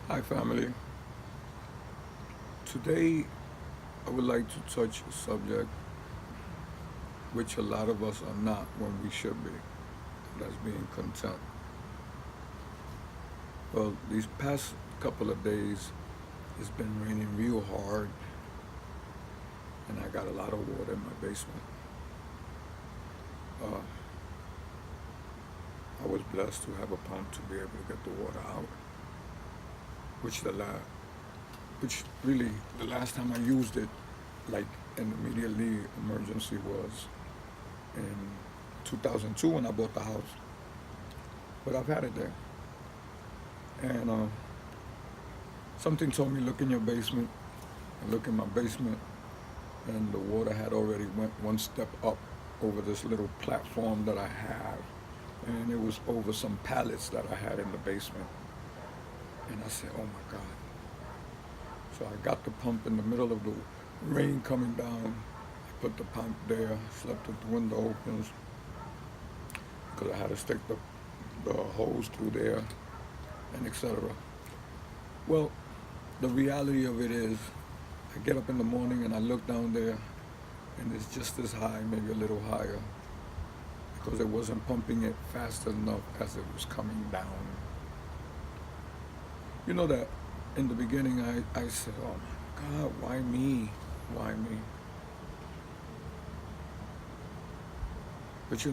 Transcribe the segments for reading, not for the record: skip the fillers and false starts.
Hi, family. Today, I would like to touch a subject which a lot of us are not when we should be. That's being content. Well, these past couple of days, it's been raining real hard, and I got a lot of water in my basement. Uh, I was blessed to have a pump to be able to get the water out, which which really the last time I used it, like an immediately emergency, was in 2002 when I bought the house. But I've had it there. And something told me, look in your basement. I look in my basement, and the water had already went one step up over this little platform that I have. And it was over some pallets that I had in the basement. And I said, oh my God. So I got the pump in the middle of the rain coming down. I put the pump there, slept with the window open because I had to stick the hose through there and etc. Well, the reality of it is, I get up in the morning and I look down there, and it's just as high, maybe a little higher, because it wasn't pumping it fast enough as it was coming down. You know that in the beginning I said, oh my God, why me? Why me? But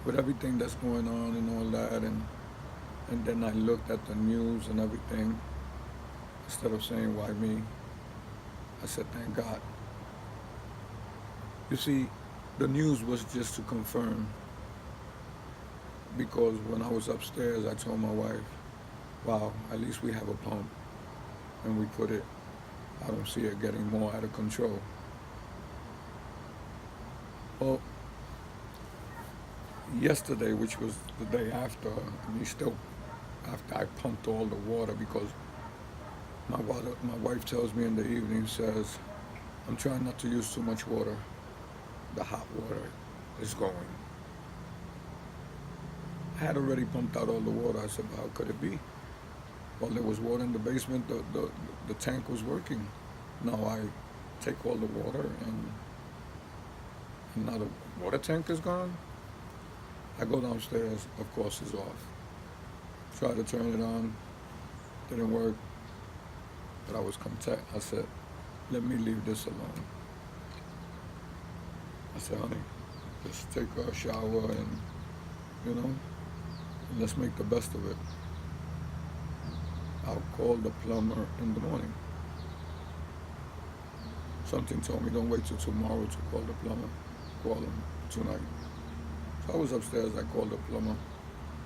with everything that's going on and all that, and then I looked at the news and everything, instead of saying why me, I said, thank God. You see, the news was just to confirm, because when I was upstairs, I told my wife, wow, at least we have a pump, and we put it, I don't see it getting more out of control. Well, yesterday, which was the day after, and still after I pumped all the water, because my wife tells me in the evening, says, I'm trying not to use too much water. The hot water is going. I had already pumped out all the water. I said, well, how could it be? Well, there was water in the basement. The tank was working. Now I take all the water, and now the water tank is gone. I go downstairs. Of course, it's off. Try to turn it on. Didn't work. But I was content. I said, let me leave this alone. I said, honey, just take a shower and, and let's make the best of it. I'll call the plumber in the morning. Something told me, don't wait till tomorrow to call the plumber. Call him tonight. So I was upstairs. I called the plumber,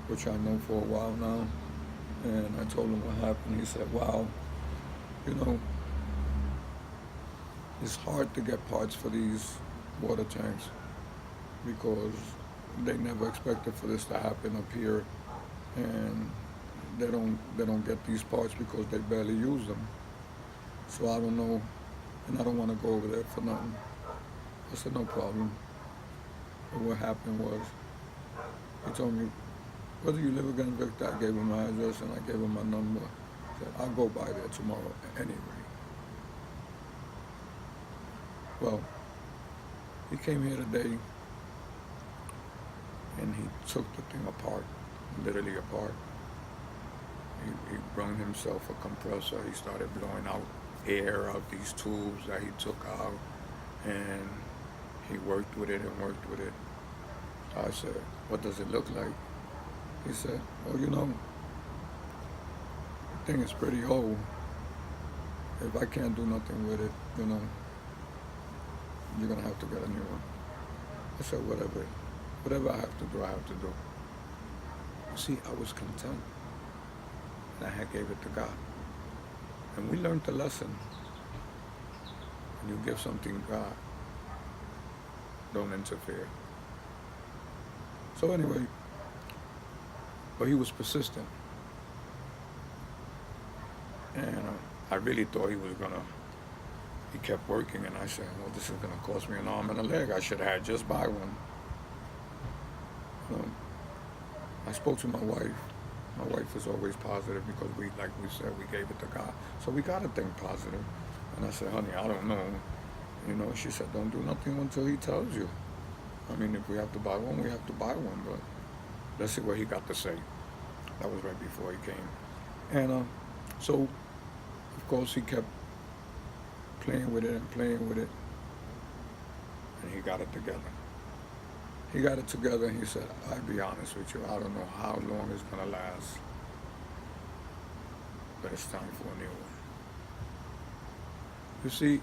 which I know for a while now. And I told him what happened. He said, wow, you know, it's hard to get parts for these water tanks because they never expected for this to happen up here, and they don't get these parts because they barely use them. So I don't know, and I don't want to go over there for nothing. I said, no problem. But what happened was, he told me, whether you live again, Victor, I gave him my address and I gave him my number. I said, I'll go by there tomorrow anyway. Well, he came here today and he took the thing apart, literally apart. He brought himself a compressor. He started blowing out air out these tubes that he took out, and he worked with it and worked with it. I said, what does it look like? He said, well, the thing is pretty old. If I can't do nothing with it, you're gonna have to get a new one. I said, whatever I have to do, I have to do. You see, I was content, and I had gave it to God. And we learned the lesson. When you give something to God, don't interfere. So anyway, but he was persistent. And I really thought he kept working, and I said, well, this is gonna cost me an arm and a leg. I should have had just buy one. I spoke to my wife. My wife is always positive because we, like we said, we gave it to God. So we gotta think positive. And I said, honey, I don't know. You know, she said, don't do nothing until he tells you. I mean, if we have to buy one, we have to buy one. But let's see what he got to say. That was right before he came. And so, of course, he kept playing with it and playing with it. And he got it together. He got it together and he said, I'll be honest with you, I don't know how long it's going to last, but it's time for a new one. You see,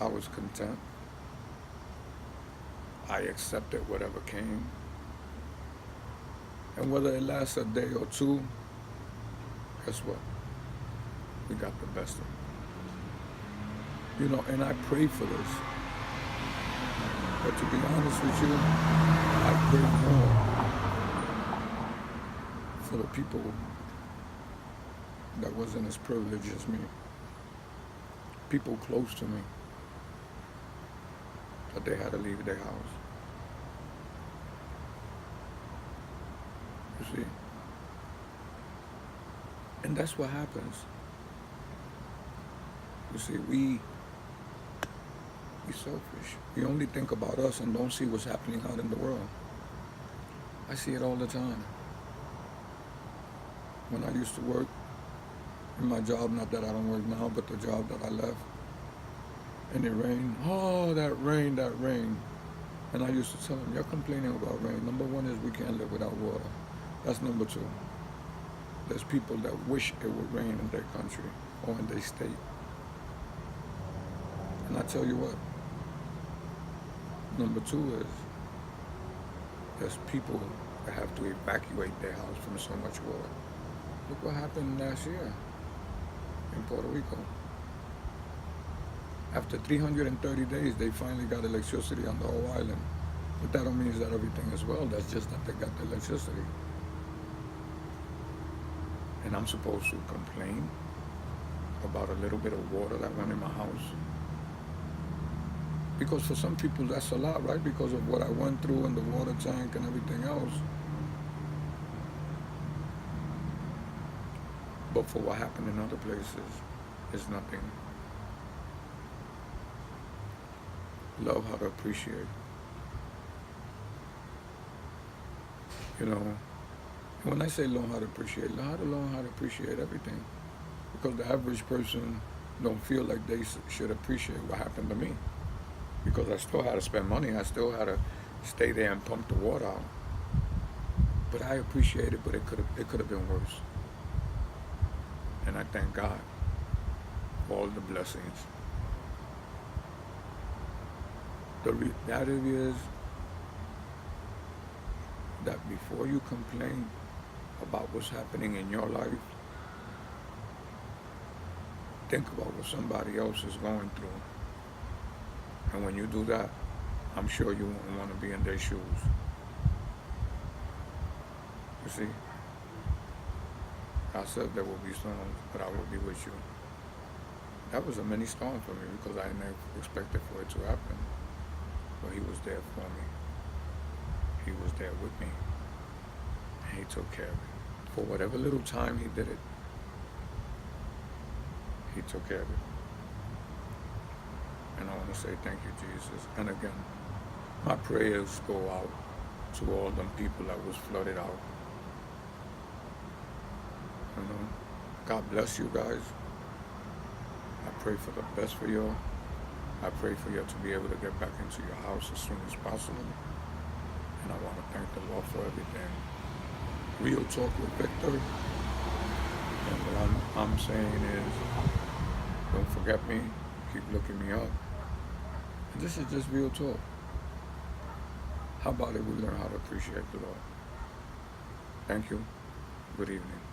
I was content. I accepted whatever came. And whether it lasts a day or two, guess what? We got the best of it. You know, and I pray for this. But to be honest with you, I pray more for the people that wasn't as privileged as me. People close to me, that they had to leave their house. You see? And that's what happens. You see, we selfish. We only think about us and don't see what's happening out in the world. I see it all the time. When I used to work in my job, not that I don't work now, but the job that I left, and it rained. Oh, that rain, that rain. And I used to tell them, you're complaining about rain. Number one is we can't live without water. That's number two. There's people that wish it would rain in their country or in their state. And I tell you what, number two is there's people that have to evacuate their house from so much water. Look what happened last year in Puerto Rico. After 330 days, they finally got electricity on the whole island. But that don't mean that everything is well. That's just that they got the electricity. And I'm supposed to complain about a little bit of water that went in my house? Because for some people that's a lot, right? Because of what I went through and the water tank and everything else. But for what happened in other places, it's nothing. Love how to appreciate. You know, when I say learn how to appreciate, learn how to appreciate everything. Because the average person don't feel like they should appreciate what happened to me. Because I still had to spend money, I still had to stay there and pump the water out. But I appreciate it, but it could have been worse. And I thank God for all the blessings. The reality is that before you complain about what's happening in your life, think about what somebody else is going through. And when you do that, I'm sure you won't want to be in their shoes. You see? I said there will be storms, but I will be with you. That was a mini storm for me because I never expected for it to happen. But he was there for me. He was there with me. And he took care of it. For whatever little time he did it, he took care of it. And I want to say thank you, Jesus. And again, my prayers go out to all them people that was flooded out. You know, God bless you guys. I pray for the best for you. I pray for you to be able to get back into your house as soon as possible. And I want to thank the Lord for everything. Real talk with Victor. And what I'm saying is, don't forget me. Keep looking me up. And this is just real talk. How about it we learn how to appreciate the Lord? Thank you. Good evening.